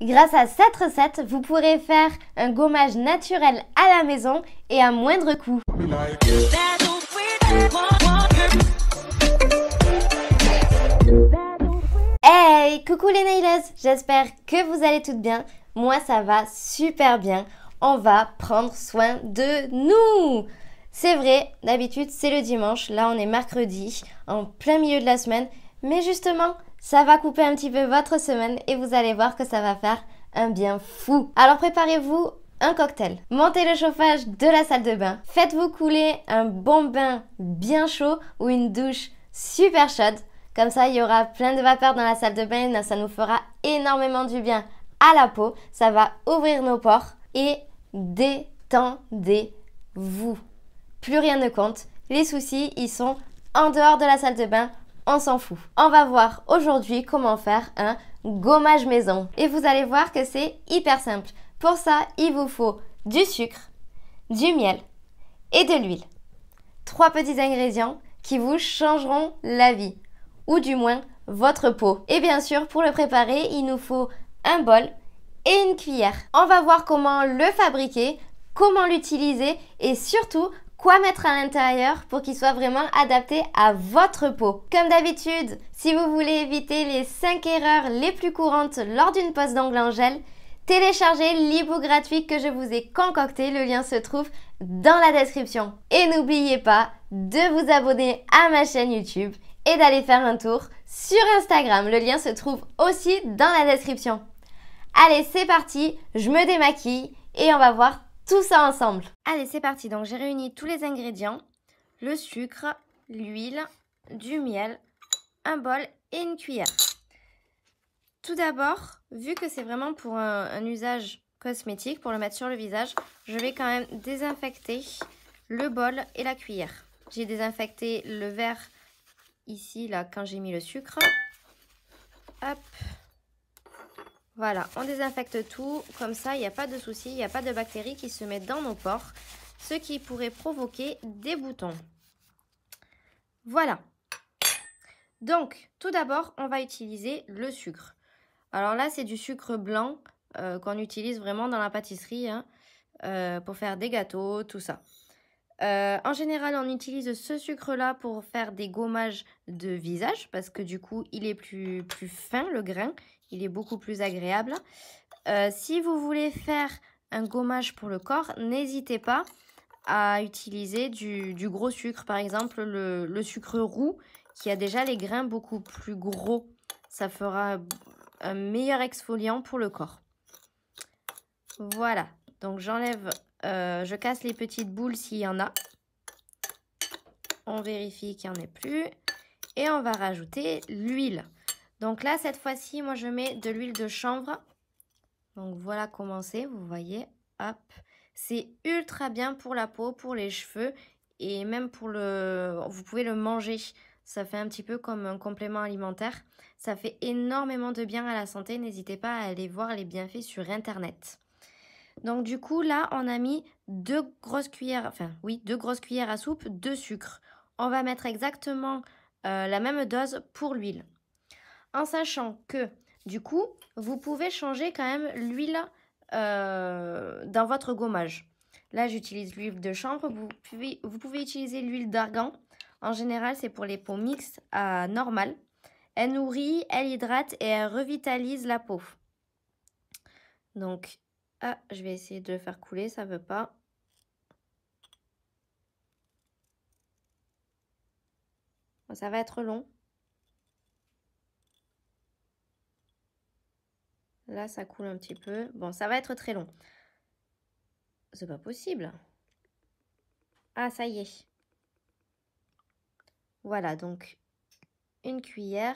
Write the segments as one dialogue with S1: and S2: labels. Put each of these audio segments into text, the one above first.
S1: Grâce à cette recette, vous pourrez faire un gommage naturel à la maison et à moindre coût. Hey, coucou les naileuses, j'espère que vous allez toutes bien. Moi ça va super bien. On va prendre soin de nous. C'est vrai, d'habitude c'est le dimanche, là on est mercredi, en plein milieu de la semaine. Mais justement, ça va couper un petit peu votre semaine et vous allez voir que ça va faire un bien fou. Alors préparez-vous un cocktail. Montez le chauffage de la salle de bain. Faites-vous couler un bon bain bien chaud ou une douche super chaude. Comme ça, il y aura plein de vapeur dans la salle de bain. Ça nous fera énormément du bien à la peau. Ça va ouvrir nos pores et détendez-vous. Plus rien ne compte. Les soucis, ils sont en dehors de la salle de bain. On s'en fout. On va voir aujourd'hui comment faire un gommage maison. Et vous allez voir que c'est hyper simple. Pour ça, il vous faut du sucre, du miel et de l'huile. 3 petits ingrédients qui vous changeront la vie. Ou du moins votre peau. Et bien sûr, pour le préparer, il nous faut un bol et une cuillère. On va voir comment le fabriquer, comment l'utiliser et surtout quoi mettre à l'intérieur pour qu'il soit vraiment adapté à votre peau. Comme d'habitude, si vous voulez éviter les 5 erreurs les plus courantes lors d'une pose d'ongles en gel, téléchargez l'e-book gratuit que je vous ai concocté. Le lien se trouve dans la description. Et n'oubliez pas de vous abonner à ma chaîne YouTube et d'aller faire un tour sur Instagram. Le lien se trouve aussi dans la description. Allez, c'est parti, je me démaquille et on va voir tout ça ensemble. Allez, c'est parti. Donc, j'ai réuni tous les ingrédients. Le sucre, l'huile, du miel, un bol et une cuillère. Tout d'abord, vu que c'est vraiment pour un usage cosmétique, pour le mettre sur le visage, je vais quand même désinfecter le bol et la cuillère. J'ai désinfecté le verre ici, là, quand j'ai mis le sucre. Hop. Voilà, on désinfecte tout. Comme ça, il n'y a pas de souci, il n'y a pas de bactéries qui se mettent dans nos pores, ce qui pourrait provoquer des boutons. Voilà. Donc, tout d'abord, on va utiliser le sucre. Alors là, c'est du sucre blanc qu'on utilise vraiment dans la pâtisserie hein, pour faire des gâteaux, tout ça. En général, on utilise ce sucre-là pour faire des gommages de visage parce que du coup, il est plus fin, le grain. Il est beaucoup plus agréable. Si vous voulez faire un gommage pour le corps, n'hésitez pas à utiliser du gros sucre. Par exemple, le sucre roux qui a déjà les grains beaucoup plus gros. Ça fera un meilleur exfoliant pour le corps. Voilà. Donc, j'enlève... je casse les petites boules s'il y en a. On vérifie qu'il n'y en ait plus. Et on va rajouter l'huile. Donc là, cette fois-ci, moi, je mets de l'huile de chanvre. Donc voilà comment c'est, vous voyez. Hop. C'est ultra bien pour la peau, pour les cheveux. Et même pour le... Vous pouvez le manger. Ça fait un petit peu comme un complément alimentaire. Ça fait énormément de bien à la santé. N'hésitez pas à aller voir les bienfaits sur Internet. Donc du coup, là, on a mis 2 grosses cuillères, à soupe de sucre. On va mettre exactement la même dose pour l'huile. En sachant que, du coup, vous pouvez changer quand même l'huile dans votre gommage. Là, j'utilise l'huile de chanvre. Vous pouvez utiliser l'huile d'argan. En général, c'est pour les peaux mixtes à normales. Elle nourrit, elle hydrate et elle revitalise la peau. Donc, je vais essayer de le faire couler, ça ne veut pas. Ça va être long. Là, ça coule un petit peu. Bon, ça va être très long. C'est pas possible. Ah, ça y est. Voilà, donc une cuillère.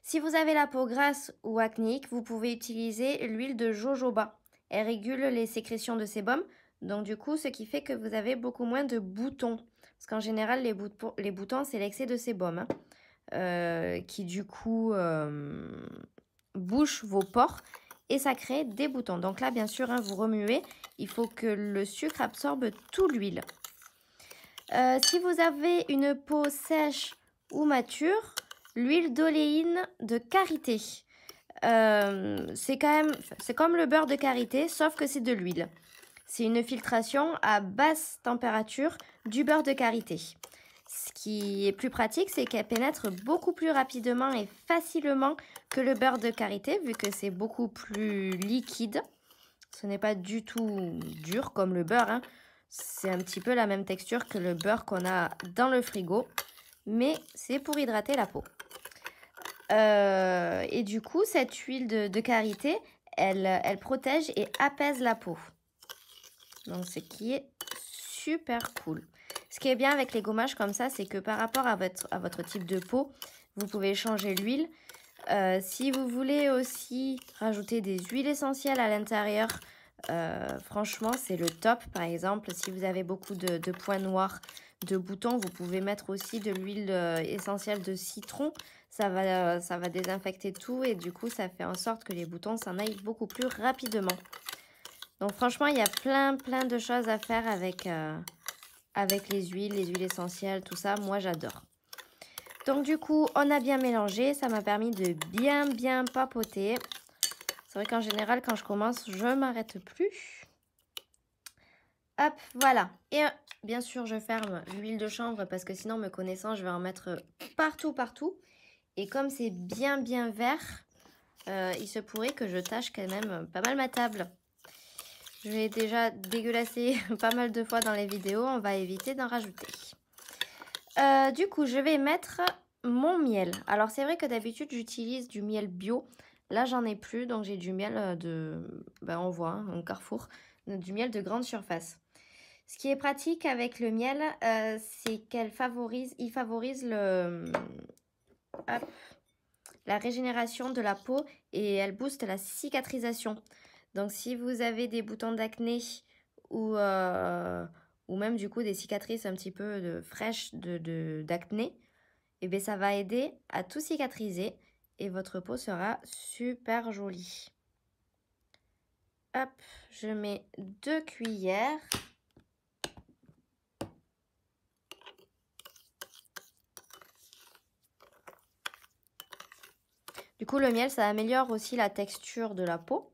S1: Si vous avez la peau grasse ou acnéique, vous pouvez utiliser l'huile de jojoba. Elle régule les sécrétions de sébum. Donc du coup, ce qui fait que vous avez beaucoup moins de boutons. Parce qu'en général, les boutons, c'est l'excès de sébum. Hein, qui du coup bouche vos pores. Et ça crée des boutons. Donc là, bien sûr, hein, vous remuez. Il faut que le sucre absorbe toute l'huile. Si vous avez une peau sèche ou mature, l'huile d'oléine de karité. c'est comme le beurre de karité, sauf que c'est de l'huile. C'est une filtration à basse température du beurre de karité. Ce qui est plus pratique, c'est qu'elle pénètre beaucoup plus rapidement et facilement que le beurre de karité, vu que c'est beaucoup plus liquide. Ce n'est pas du tout dur comme le beurre, hein. C'est un petit peu la même texture que le beurre qu'on a dans le frigo, mais c'est pour hydrater la peau. Et du coup, cette huile de karité, elle protège et apaise la peau. Donc, ce qui est super cool. Ce qui est bien avec les gommages comme ça, c'est que par rapport à votre type de peau, vous pouvez changer l'huile. Si vous voulez aussi rajouter des huiles essentielles à l'intérieur, franchement, c'est le top. Par exemple, si vous avez beaucoup de points noirs, de boutons, vous pouvez mettre aussi de l'huile essentielle de citron. Ça va désinfecter tout et du coup, ça fait en sorte que les boutons s'en aillent beaucoup plus rapidement. Donc franchement, il y a plein de choses à faire avec les huiles essentielles, tout ça. Moi, j'adore. Donc du coup, on a bien mélangé. Ça m'a permis de bien papoter. C'est vrai qu'en général, quand je commence, je ne m'arrête plus. Hop, voilà. Et bien sûr, je ferme l'huile de chanvre parce que sinon, me connaissant, je vais en mettre partout. Et comme c'est bien vert, il se pourrait que je tâche quand même pas mal ma table. Je l'ai déjà dégueulassé pas mal de fois dans les vidéos. On va éviter d'en rajouter. Du coup, je vais mettre mon miel. Alors, c'est vrai que d'habitude, j'utilise du miel bio. Là, j'en ai plus, donc j'ai du miel on voit, hein, un Carrefour, du miel de grande surface. Ce qui est pratique avec le miel, c'est qu'il favorise la régénération de la peau et elle booste la cicatrisation. Donc, si vous avez des boutons d'acné ou même du coup des cicatrices un petit peu fraîches d'acné, et bien ça va aider à tout cicatriser et votre peau sera super jolie. Hop, je mets 2 cuillères. Du coup, le miel, ça améliore aussi la texture de la peau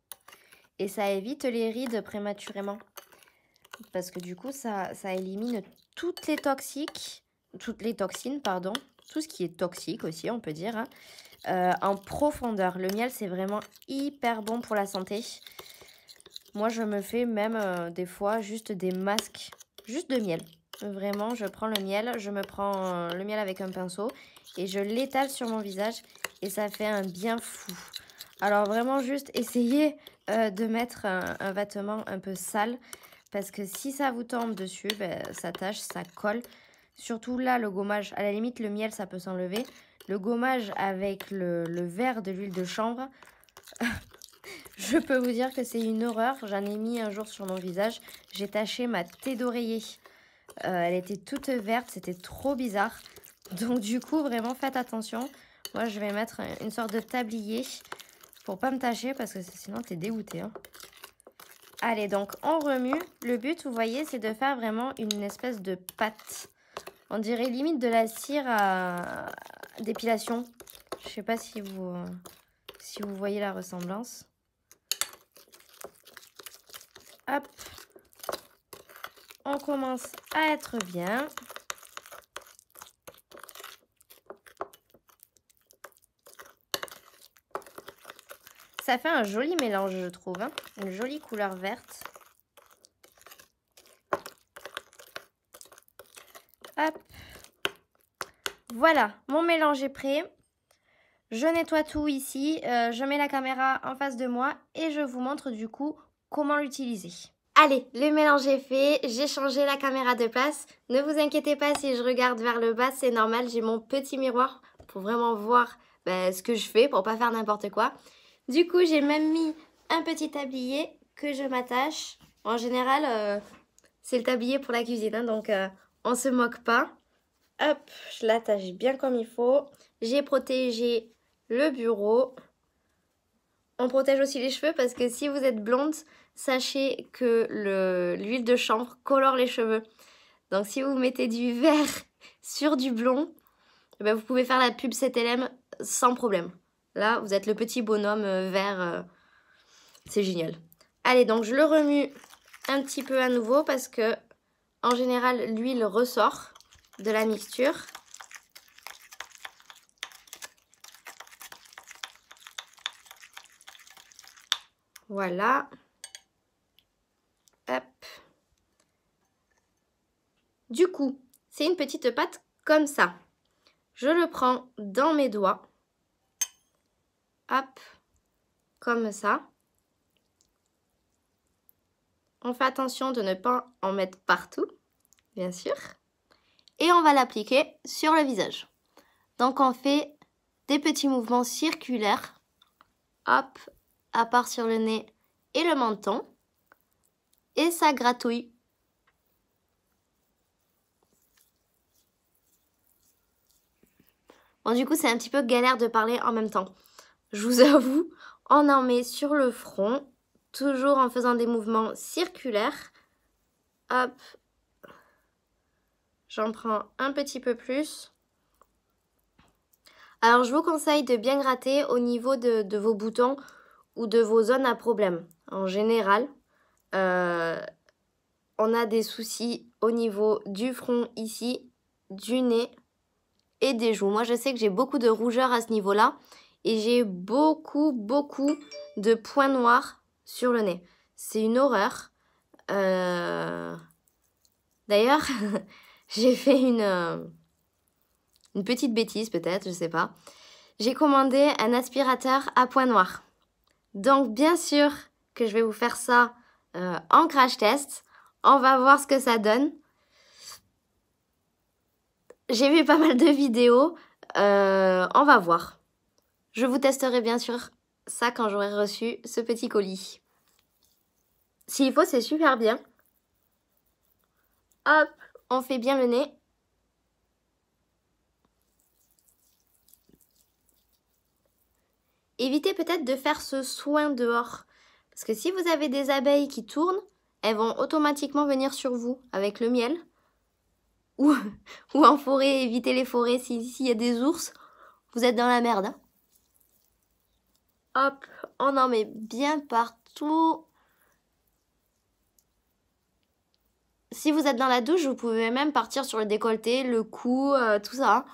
S1: et ça évite les rides prématurément. Parce que du coup, ça élimine toutes les toxines, tout ce qui est toxique aussi, on peut dire, hein, en profondeur. Le miel, c'est vraiment hyper bon pour la santé. Moi, je me fais même des fois juste des masques, juste de miel. Vraiment, je prends le miel, je me prends le miel avec un pinceau et je l'étale sur mon visage et ça fait un bien fou. Alors vraiment, juste essayez de mettre un vêtement un peu sale. Parce que si ça vous tombe dessus, ça tâche, ça colle. Surtout là, le gommage, à la limite, le miel, ça peut s'enlever. Le gommage avec le verre de l'huile de chanvre, je peux vous dire que c'est une horreur. J'en ai mis un jour sur mon visage. J'ai taché ma thé d'oreiller. Elle était toute verte, c'était trop bizarre. Donc du coup, vraiment, faites attention. Moi, je vais mettre une sorte de tablier pour pas me tacher parce que sinon, t'es dégoûté, hein. Allez, donc on remue. Le but, vous voyez, c'est de faire vraiment une espèce de pâte. On dirait limite de la cire à d'épilation. Je sais pas si vous voyez la ressemblance. Hop. On commence à être bien. Ça fait un joli mélange, je trouve, hein. Une jolie couleur verte. Hop. Voilà, mon mélange est prêt. Je nettoie tout ici. Je mets la caméra en face de moi et je vous montre du coup comment l'utiliser. Allez, le mélange est fait. J'ai changé la caméra de place. Ne vous inquiétez pas si je regarde vers le bas, c'est normal. J'ai mon petit miroir pour vraiment voir ce que je fais, pour pas faire n'importe quoi. Du coup, j'ai même mis un petit tablier que je m'attache. En général, c'est le tablier pour la cuisine, hein, donc on se moque pas. Hop, je l'attache bien comme il faut. J'ai protégé le bureau. On protège aussi les cheveux parce que si vous êtes blonde, sachez que l'huile de chanvre colore les cheveux. Donc si vous mettez du vert sur du blond, vous pouvez faire la pub 7LM sans problème. Là, vous êtes le petit bonhomme vert. C'est génial. Allez, donc je le remue un petit peu à nouveau parce que en général, l'huile ressort de la mixture. Voilà. Hop. Du coup, c'est une petite pâte comme ça. Je le prends dans mes doigts. Hop. Comme ça. On fait attention de ne pas en mettre partout, bien sûr. Et on va l'appliquer sur le visage. Donc on fait des petits mouvements circulaires. Hop, à part sur le nez et le menton. Et ça gratouille. Bon, du coup, c'est un petit peu galère de parler en même temps. Je vous avoue, on en met sur le front, toujours en faisant des mouvements circulaires. Hop. J'en prends un petit peu plus. Alors, je vous conseille de bien gratter au niveau de vos boutons ou de vos zones à problème. En général, on a des soucis au niveau du front ici, du nez et des joues. Moi, je sais que j'ai beaucoup de rougeur à ce niveau-là et j'ai beaucoup de points noirs sur le nez. C'est une horreur. D'ailleurs, j'ai fait une petite bêtise peut-être, je sais pas. J'ai commandé un aspirateur à points noirs. Donc, bien sûr que je vais vous faire ça en crash test. On va voir ce que ça donne. J'ai vu pas mal de vidéos. On va voir. Je vous testerai bien sûr ça quand j'aurai reçu ce petit colis. S'il faut, c'est super bien. Hop, on fait bien le nez. Évitez peut-être de faire ce soin dehors. Parce que si vous avez des abeilles qui tournent, elles vont automatiquement venir sur vous avec le miel. Ou en forêt, évitez les forêts. S'il y a des ours, vous êtes dans la merde. Hein. Hop, on en met bien partout. Si vous êtes dans la douche, vous pouvez même partir sur le décolleté, le cou, tout ça.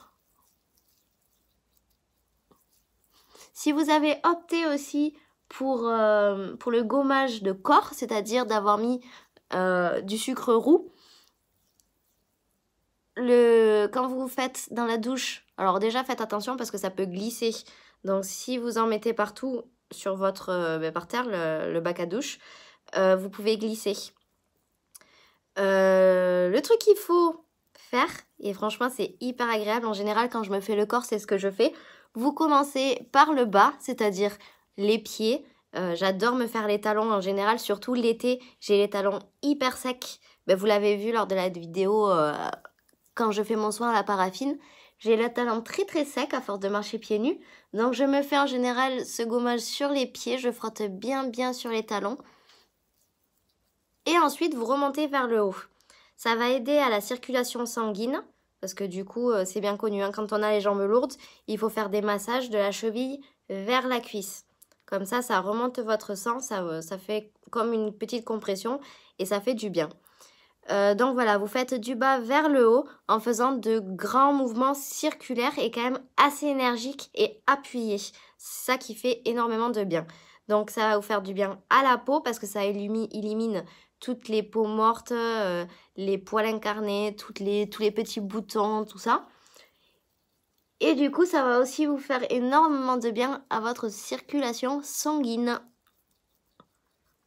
S1: Si vous avez opté aussi pour le gommage de corps, c'est-à-dire d'avoir mis du sucre roux, quand vous faites dans la douche, alors déjà faites attention parce que ça peut glisser. Donc si vous en mettez partout sur votre par terre, le bac à douche, vous pouvez glisser. Le truc qu'il faut faire, et franchement c'est hyper agréable, en général quand je me fais le corps c'est ce que je fais, vous commencez par le bas, c'est-à-dire les pieds. J'adore me faire les talons en général, surtout l'été, j'ai les talons hyper secs. Ben, vous l'avez vu lors de la vidéo quand je fais mon soin à la paraffine. J'ai les talons très secs à force de marcher pieds nus. Donc je me fais en général ce gommage sur les pieds, je frotte bien sur les talons. Et ensuite vous remontez vers le haut. Ça va aider à la circulation sanguine. Parce que du coup, c'est bien connu, hein, quand on a les jambes lourdes, il faut faire des massages de la cheville vers la cuisse. Comme ça remonte votre sang, ça fait comme une petite compression et ça fait du bien. Donc voilà, vous faites du bas vers le haut en faisant de grands mouvements circulaires et quand même assez énergiques et appuyés. C'est ça qui fait énormément de bien. Donc ça va vous faire du bien à la peau parce que ça élimine toutes les peaux mortes, les poils incarnés, tous les petits boutons, tout ça. Et du coup, ça va aussi vous faire énormément de bien à votre circulation sanguine.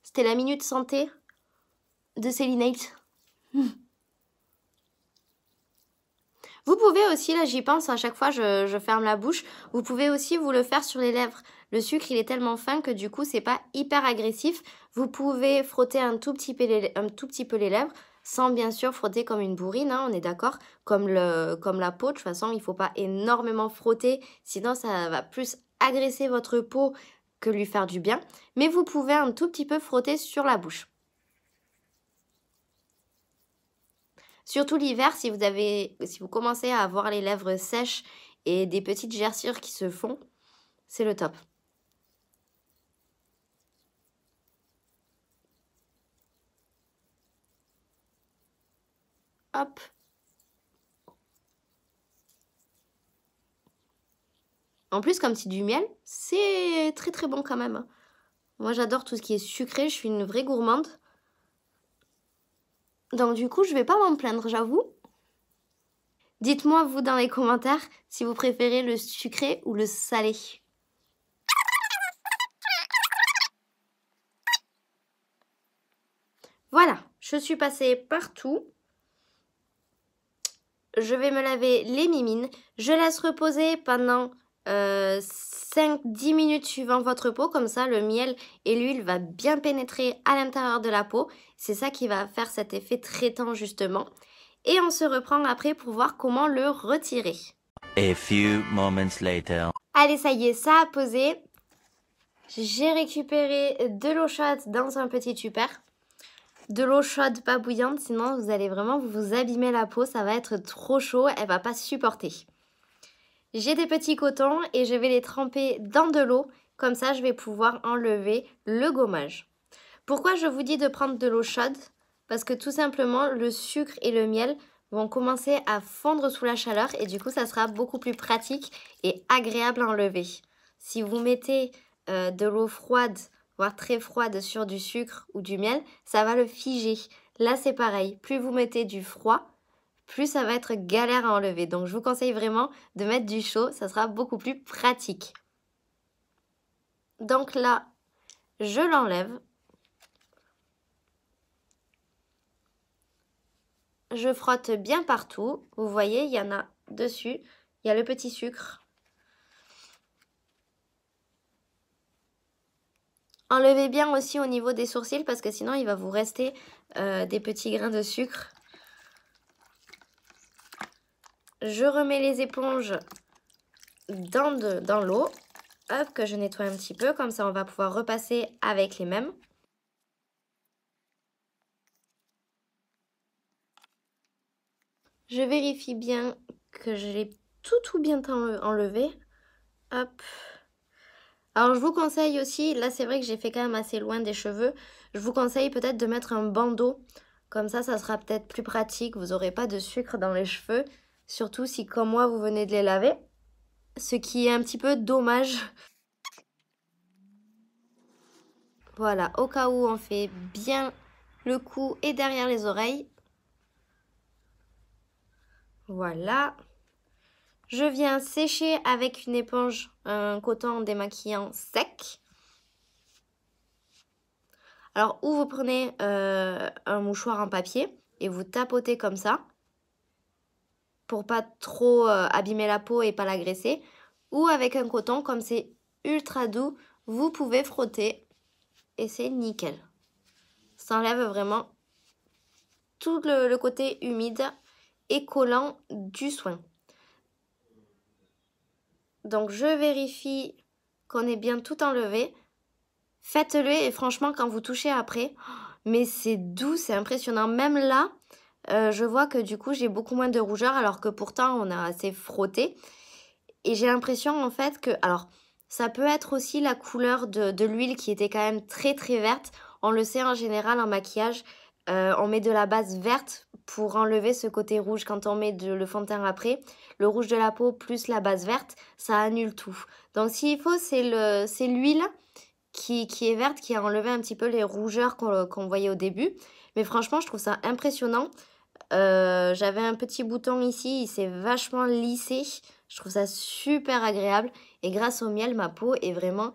S1: C'était la Minute Santé de Selenite. Vous pouvez aussi, là j'y pense, à chaque fois je ferme la bouche, vous pouvez aussi vous le faire sur les lèvres. Le sucre il est tellement fin que du coup c'est pas hyper agressif. Vous pouvez frotter un tout petit peu les lèvres, sans bien sûr frotter comme une bourrine, hein, on est d'accord, comme la peau. De toute façon il faut pas énormément frotter, sinon ça va plus agresser votre peau que lui faire du bien. Mais vous pouvez un tout petit peu frotter sur la bouche. Surtout l'hiver, si vous commencez à avoir les lèvres sèches et des petites gerçures qui se font, c'est le top. Hop. En plus, comme c'est du miel, c'est très très bon quand même. Moi, j'adore tout ce qui est sucré, je suis une vraie gourmande. Donc du coup, je vais pas m'en plaindre, j'avoue. Dites-moi, vous, dans les commentaires, si vous préférez le sucré ou le salé. Voilà, je suis passée partout. Je vais me laver les mimines. Je laisse reposer pendant 5-10 minutes suivant votre peau. Comme ça, le miel et l'huile va bien pénétrer à l'intérieur de la peau. C'est ça qui va faire cet effet traitant justement. Et on se reprend après pour voir comment le retirer.
S2: A few moments later.
S1: Allez, ça y est, ça a posé. J'ai récupéré de l'eau chaude dans un petit tupper. De l'eau chaude, pas bouillante, sinon vous allez vraiment vous abîmer la peau, ça va être trop chaud, elle va pas supporter. J'ai des petits cotons et je vais les tremper dans de l'eau, comme ça je vais pouvoir enlever le gommage. Pourquoi je vous dis de prendre de l'eau chaude? Parce que tout simplement le sucre et le miel vont commencer à fondre sous la chaleur et du coup ça sera beaucoup plus pratique et agréable à enlever. Si vous mettez de l'eau froide, voire très froide sur du sucre ou du miel, ça va le figer. Là, c'est pareil. Plus vous mettez du froid, plus ça va être galère à enlever. Donc, je vous conseille vraiment de mettre du chaud. Ça sera beaucoup plus pratique. Donc là, je l'enlève. Je frotte bien partout. Vous voyez, il y en a dessus. Il y a le petit sucre. Enlevez bien aussi au niveau des sourcils parce que sinon il va vous rester des petits grains de sucre. Je remets les éponges dans l'eau. Hop, que je nettoie un petit peu. Comme ça, on va pouvoir repasser avec les mêmes. Je vérifie bien que je l'ai tout bien enlevé. Hop. Alors, je vous conseille aussi, là c'est vrai que j'ai fait quand même assez loin des cheveux, je vous conseille peut-être de mettre un bandeau. Comme ça sera peut-être plus pratique, vous n'aurez pas de sucre dans les cheveux. Surtout si, comme moi, vous venez de les laver. Ce qui est un petit peu dommage. Voilà, au cas où on fait bien le cou et derrière les oreilles. Voilà. Je viens sécher avec une éponge, un coton démaquillant sec. Alors, ou vous prenez un mouchoir en papier et vous tapotez comme ça pour pas trop abîmer la peau et pas l'agresser. Ou avec un coton, comme c'est ultra doux, vous pouvez frotter et c'est nickel. Ça enlève vraiment tout le côté humide et collant du soin. Donc, je vérifie qu'on est bien tout enlevé. Faites-le et franchement, quand vous touchez après, mais c'est doux, c'est impressionnant. Même là, je vois que du coup, j'ai beaucoup moins de rougeur alors que pourtant, on a assez frotté. Et j'ai l'impression en fait que... Alors, ça peut être aussi la couleur de l'huile qui était quand même très verte. On le sait en général en maquillage, on met de la base verte pour enlever ce côté rouge. Quand on met le fond de teint après, le rouge de la peau plus la base verte, ça annule tout. Donc s'il faut, c'est l'huile qui est verte, qui a enlevé un petit peu les rougeurs qu'on voyait au début. Mais franchement, je trouve ça impressionnant. J'avais un petit bouton ici, il s'est vachement lissé. Je trouve ça super agréable. Et grâce au miel, ma peau est vraiment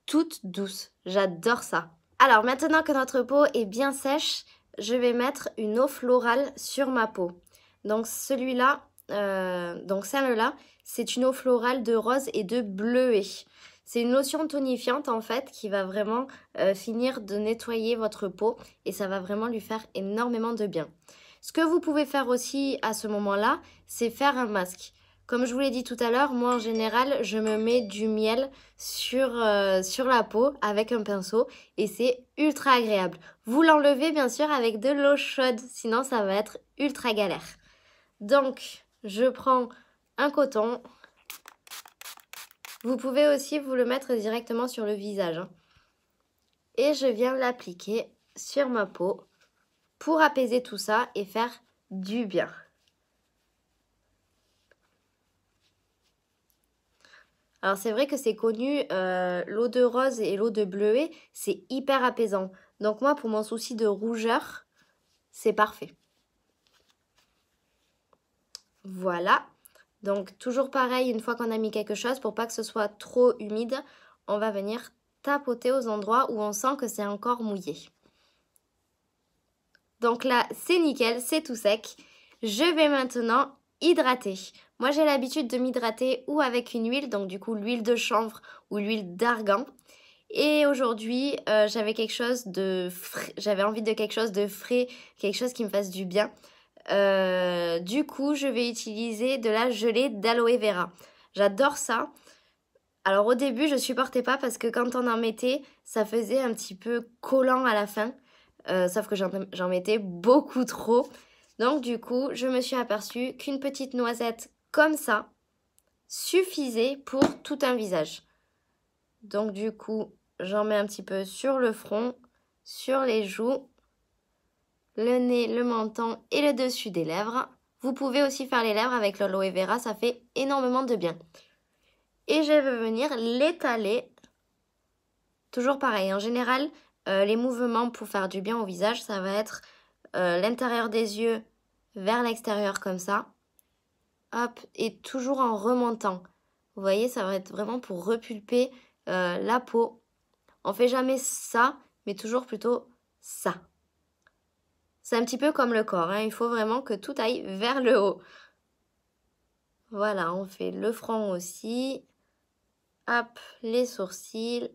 S1: toute douce. J'adore ça. Alors maintenant que notre peau est bien sèche, je vais mettre une eau florale sur ma peau. Donc celle-là, c'est une eau florale de rose et de bleuet. C'est une lotion tonifiante en fait qui va vraiment finir de nettoyer votre peau et ça va vraiment lui faire énormément de bien. Ce que vous pouvez faire aussi à ce moment-là, c'est faire un masque. Comme je vous l'ai dit tout à l'heure, moi en général, je me mets du miel sur la peau avec un pinceau et c'est ultra agréable. Vous l'enlevez bien sûr avec de l'eau chaude, sinon ça va être ultra galère. Donc, je prends un coton. Vous pouvez aussi vous le mettre directement sur le visage. Hein. Et je viens l'appliquer sur ma peau pour apaiser tout ça et faire du bien. Alors c'est vrai que c'est connu, l'eau de rose et l'eau de bleuet, c'est hyper apaisant. Donc moi, pour mon souci de rougeur, c'est parfait. Voilà. Donc toujours pareil, une fois qu'on a mis quelque chose, pour pas que ce soit trop humide, on va venir tapoter aux endroits où on sent que c'est encore mouillé. Donc là, c'est nickel, c'est tout sec. Je vais maintenant hydrater. Moi, j'ai l'habitude de m'hydrater ou avec une huile, donc du coup l'huile de chanvre ou l'huile d'argan. Et aujourd'hui, j'avais quelque chose de frais, j'avais envie de quelque chose de frais, quelque chose qui me fasse du bien. Du coup, je vais utiliser de la gelée d'aloe vera. J'adore ça. Alors au début, je supportais pas parce que quand on en mettait, ça faisait un petit peu collant à la fin. Sauf que j'en mettais beaucoup trop. Donc du coup, je me suis aperçue qu'une petite noisette comme ça suffisait pour tout un visage. Donc du coup, j'en mets un petit peu sur le front, sur les joues, le nez, le menton et le dessus des lèvres. Vous pouvez aussi faire les lèvres avec l'aloe vera, ça fait énormément de bien. Et je vais venir l'étaler. Toujours pareil, en général, les mouvements pour faire du bien au visage, ça va être l'intérieur des yeux vers l'extérieur comme ça. Hop, et toujours en remontant. Vous voyez, ça va être vraiment pour repulper la peau. On fait jamais ça, mais toujours plutôt ça. C'est un petit peu comme le corps, hein. Il faut vraiment que tout aille vers le haut. Voilà, on fait le front aussi. Hop, les sourcils.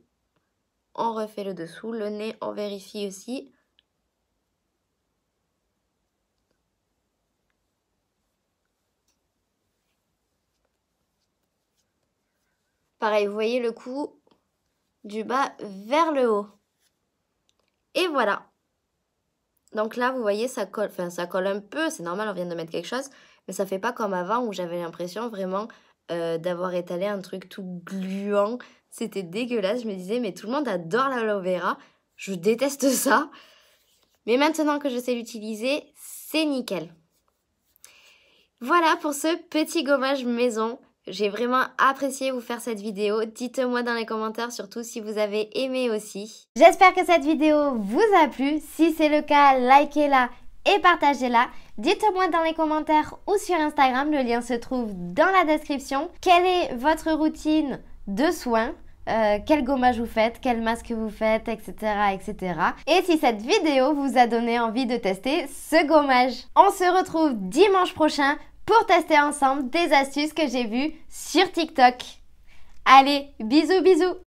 S1: On refait le dessous, le nez, on vérifie aussi. Pareil, vous voyez le cou du bas vers le haut. Et voilà. Donc là, vous voyez, ça colle, ça colle un peu. C'est normal, on vient de mettre quelque chose. Mais ça fait pas comme avant où j'avais l'impression vraiment d'avoir étalé un truc tout gluant. C'était dégueulasse. Je me disais, mais tout le monde adore l'aloe vera. Je déteste ça. Mais maintenant que je sais l'utiliser, c'est nickel. Voilà pour ce petit gommage maison. J'ai vraiment apprécié vous faire cette vidéo. Dites-moi dans les commentaires surtout si vous avez aimé aussi. J'espère que cette vidéo vous a plu. Si c'est le cas, likez-la et partagez-la. Dites-moi dans les commentaires ou sur Instagram, le lien se trouve dans la description. Quelle est votre routine de soins ? Quel gommage vous faites, quel masque vous faites, etc., etc. Et si cette vidéo vous a donné envie de tester ce gommage. On se retrouve dimanche prochain pour tester ensemble des astuces que j'ai vues sur TikTok. Allez, bisous bisous!